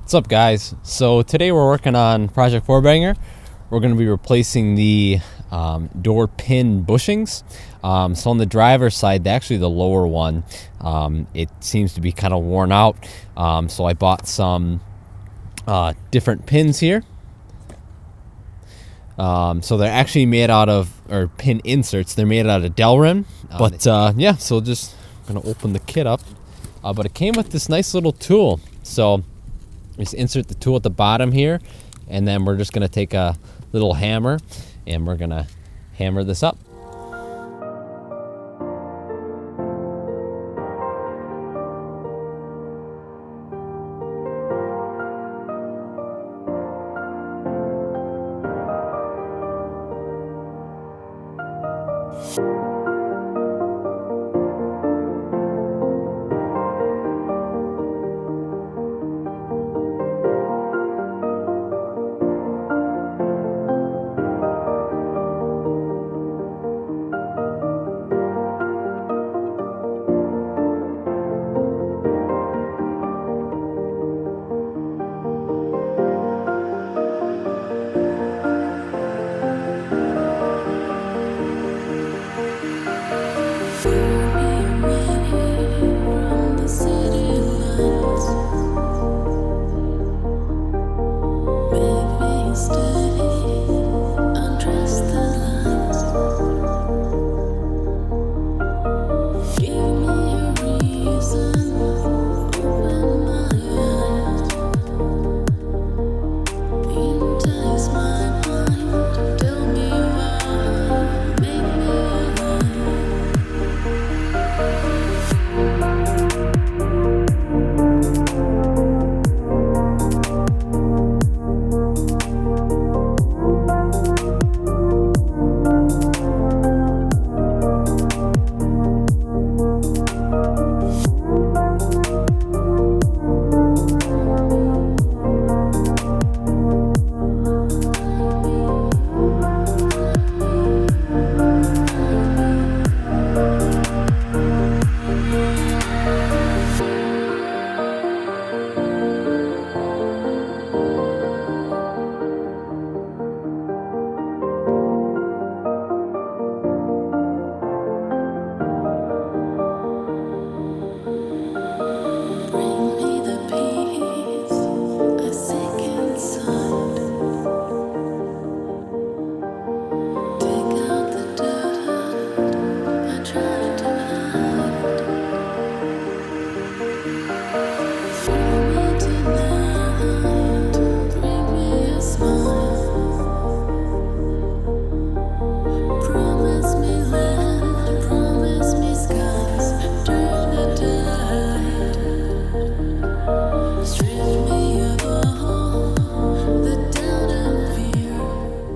What's up, guys? So today we're working on Project 4-banger. We're going to be replacing the door pin bushings. So on the driver's side, actually the lower one, it seems to be kind of worn out. So I bought some different pins here. So they're actually made out of, or pin inserts, they're made out of delrin. Yeah, so just going to open the kit up. But it came with this nice little tool. So just insert the tool at the bottom here, and then we're just going to take a little hammer and we're going to hammer this up.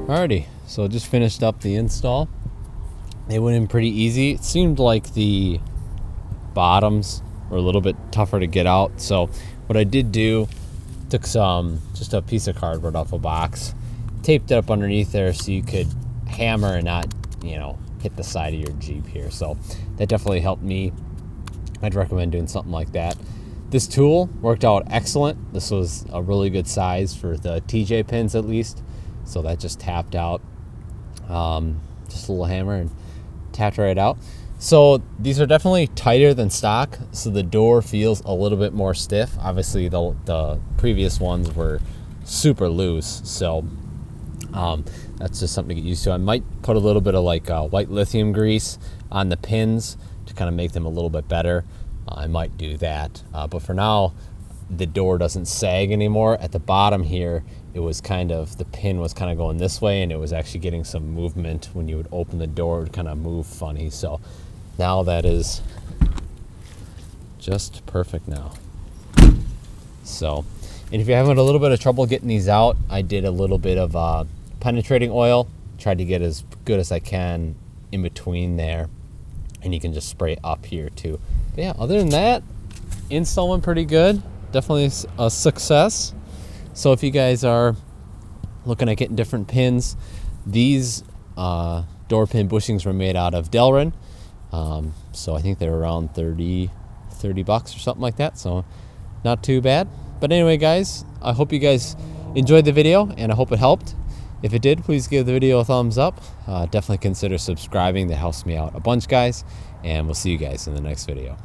Alrighty, so just finished up the install. It went in pretty easy. It seemed like the bottoms were a little bit tougher to get out. So what I did do, took just a piece of cardboard off a box, taped it up underneath there so you could hammer and not, hit the side of your Jeep here. So that definitely helped me. I'd recommend doing something like that. This tool worked out excellent. This was a really good size for the TJ pins at least. So that just tapped out, just a little hammer and tapped right out. So these are definitely tighter than stock, so the door feels a little bit more stiff. Obviously the previous ones were super loose, so that's just something to get used to. I might put a little bit of white lithium grease on the pins to kind of make them a little bit better. I might do that, but for now, the door doesn't sag anymore. At the bottom here, it was the pin was kind of going this way, and it was actually getting some movement. When you would open the door, it would kind of move funny. So now that is just perfect now. So, and if you're having a little bit of trouble getting these out, I did a little bit of penetrating oil, tried to get as good as I can in between there, and you can just spray up here too. But yeah, other than that, install went pretty good. Definitely a success. So if you guys are looking at getting different pins, these door pin bushings were made out of delrin. So I think they were around $30 or something like that. So not too bad. But anyway, guys, I hope you guys enjoyed the video, and I hope it helped. If it did, please give the video a thumbs up. Definitely consider subscribing. That helps me out a bunch, guys. And we'll see you guys in the next video.